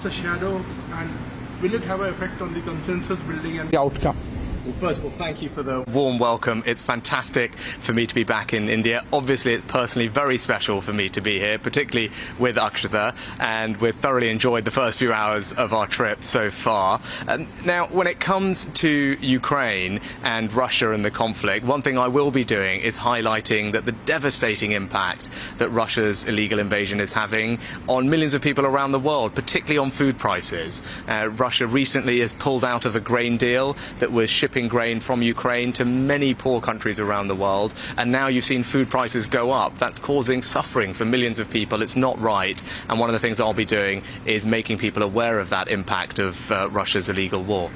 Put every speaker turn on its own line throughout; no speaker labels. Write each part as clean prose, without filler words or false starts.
cast a shadow, and will it have an effect on the consensus building and the outcome?
Well, first of all, thank you for the warm welcome. It's fantastic for me to be back in India. Obviously, it's personally very special for me to be here, particularly with Akshata, and we've thoroughly enjoyed the first few hours of our trip so far. Now, when it comes to Ukraine and Russia and the conflict, one thing I will be doing is highlighting that the devastating impact that Russia's illegal invasion is having on millions of people around the world, particularly on food prices. Russia recently has pulled out of a grain deal that was shipping grain from Ukraine to many poor countries around the world, and now you've seen food prices go up. That's causing suffering for millions of people. It's not right, and one of the things I'll be doing is making people aware of that impact of Russia's illegal war.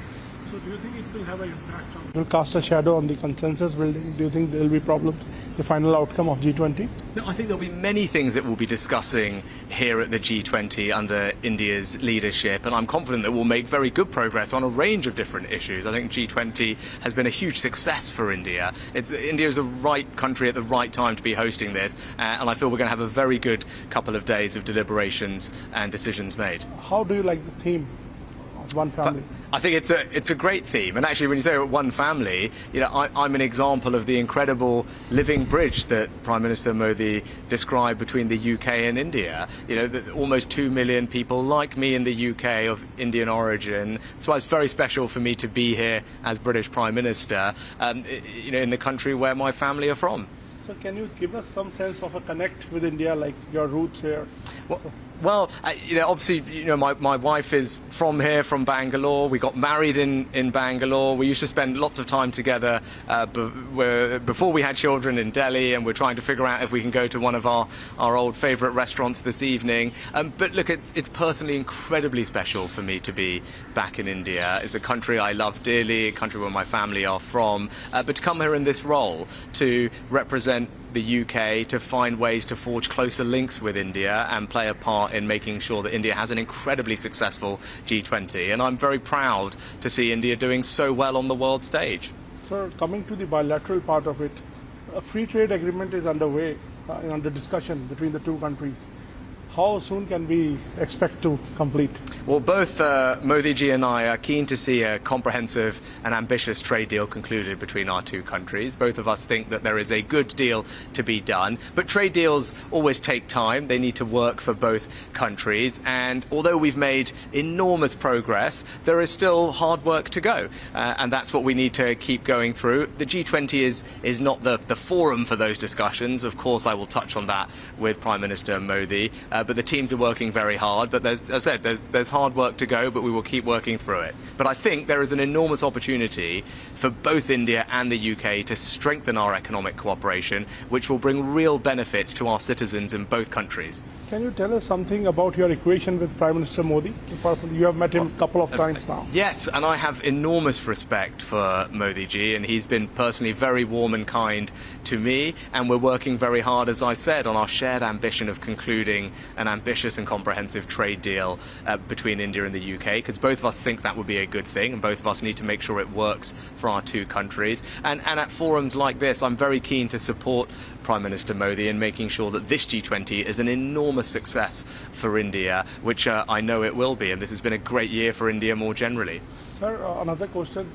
So do you think it will have an impact on... Will cast a shadow on the consensus building? Do you think there will be problems, the final outcome of G20?
No, I think there'll be many things that we'll be discussing here at the G20 under India's leadership, and I'm confident that we'll make very good progress on a range of different issues. I think G20 has been a huge success for India. India is the right country at the right time to be hosting this, and I feel we're going to have a very good couple of days of deliberations and decisions made.
How do you like the theme of one family?
I think it's a great theme, and actually when you say one family, you know, I'm an example of the incredible living bridge that Prime Minister Modi described between the UK and India. You know, that almost 2 million people like me in the UK of Indian origin. That's why it's very special for me to be here as British Prime Minister, you know, in the country where my family are from.
So can you give us some sense of a connect with India, like your roots here?
Well, you know, obviously, you know, my wife is from here, from Bangalore. We got married in Bangalore. We used to spend lots of time together before we had children in Delhi, and we're trying to figure out if we can go to one of our old favourite restaurants this evening. But look, it's personally incredibly special for me to be back in India. It's a country I love dearly, a country where my family are from. But to come here in this role, to represent the UK, to find ways to forge closer links with India and play a part in making sure that India has an incredibly successful G20. And I'm very proud to see India doing so well on the world stage.
So coming to the bilateral part of it, a free trade agreement is underway, under discussion between the two countries. How soon can we expect to complete?
Well, both Modi ji and I are keen to see a comprehensive and ambitious trade deal concluded between our two countries. Both of us think that there is a good deal to be done. But trade deals always take time. They need to work for both countries. And although we've made enormous progress, there is still hard work to go. And that's what we need to keep going through. The G20 is not the forum for those discussions. Of course, I will touch on that with Prime Minister Modi. But the teams are working very hard. But as I said, there's hard work to go, but we will keep working through it. But I think there is an enormous opportunity for both India and the UK to strengthen our economic cooperation, which will bring real benefits to our citizens in both countries.
Can you tell us something about your equation with Prime Minister Modi? You have met him a couple of times now.
Yes, and I have enormous respect for Modi ji, and he's been personally very warm and kind to me, and we're working very hard, as I said, on our shared ambition of concluding an ambitious and comprehensive trade deal between India and the UK, because both of us think that would be a good thing, and both of us need to make sure it works for our two countries. And at forums like this, I'm very keen to support Prime Minister Modi in making sure that this G20 is an enormous success for India, which I know it will be, and this has been a great year for India more generally.
Sir, another question.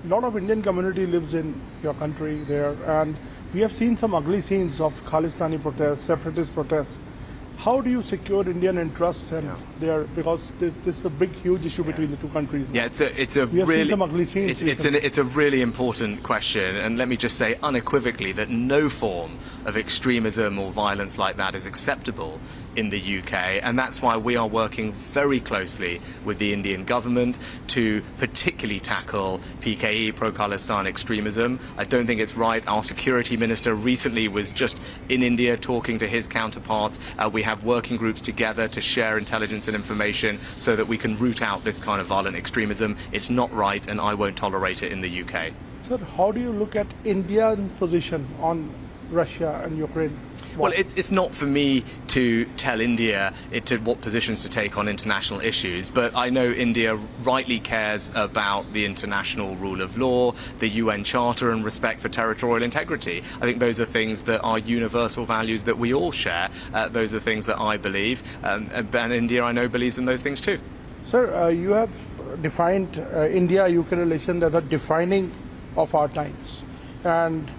A lot of Indian community lives in your country there, and we have seen some ugly scenes of Khalistani protests, separatist protests. How do you secure Indian interests and there, because this is a big, huge issue between the two countries now.
Yeah, it's a
we have
really
seen some ugly scenes.
It's a really important question, and let me just say unequivocally that no form of extremism or violence like that is acceptable in the UK, and that's why we are working very closely with the Indian government to particularly tackle PKE, pro-Khalistan extremism. I don't think it's right. Our security minister recently was just in India talking to his counterparts. We have working groups together to share intelligence and information so that we can root out this kind of violent extremism. It's not right, and I won't tolerate it in the UK.
Sir, how do you look at India's position on Russia and Ukraine?
Well, it's not for me to tell India what positions to take on international issues, but I know India rightly cares about the international rule of law, the UN Charter, and respect for territorial integrity. I think those are things that are universal values that we all share. Those are things that I believe, and India, I know, believes in those things too.
Sir, you have defined India-UK relation as a defining of our times. And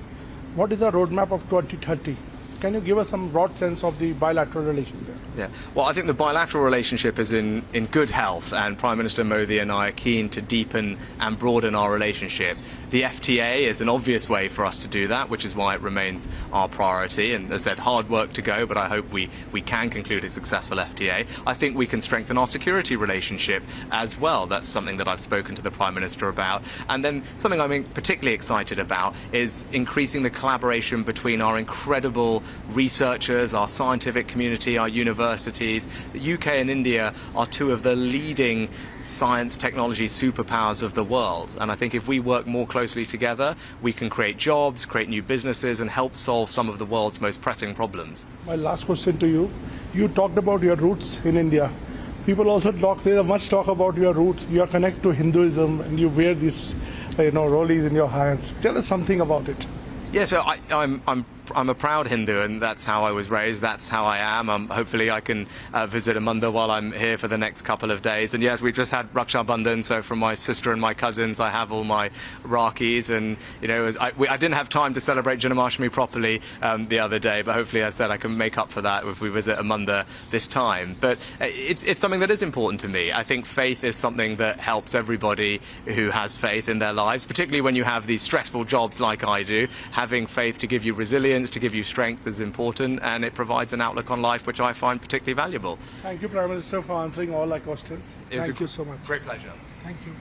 what is the roadmap of 2030? Can you give us some broad sense of the bilateral relation there?
Yeah, well, I think the bilateral relationship is in good health, and Prime Minister Modi and I are keen to deepen and broaden our relationship. The FTA is an obvious way for us to do that, which is why it remains our priority. And as I said, hard work to go, but I hope we can conclude a successful FTA. I think we can strengthen our security relationship as well. That's something that I've spoken to the Prime Minister about. And then something I'm particularly excited about is increasing the collaboration between our incredible researchers, our scientific community, our universities. The UK and India are two of the leading science technology superpowers of the world, and I think if we work more closely together, we can create jobs, create new businesses, and help solve some of the world's most pressing problems.
My last question to you. You talked about your roots in India. People also there's much talk about your roots. You are connected to Hinduism and you wear these rollies in your hands. Tell us something about it.
Yeah, so I'm a proud Hindu, and that's how I was raised. That's how I am. Hopefully, I can visit Mandir while I'm here for the next couple of days. And yes, we've just had Raksha Bandhan, so from my sister and my cousins, I have all my rakhis. And I didn't have time to celebrate Janmashtami properly the other day, but hopefully, as I said, I can make up for that if we visit Mandir this time. But it's something that is important to me. I think faith is something that helps everybody who has faith in their lives, particularly when you have these stressful jobs like I do. Having faith to give you resilience, to give you strength is important, and it provides an outlook on life which I find particularly valuable.
Thank you, Prime Minister, for answering all our questions. Thank you so much.
Great pleasure.
Thank you.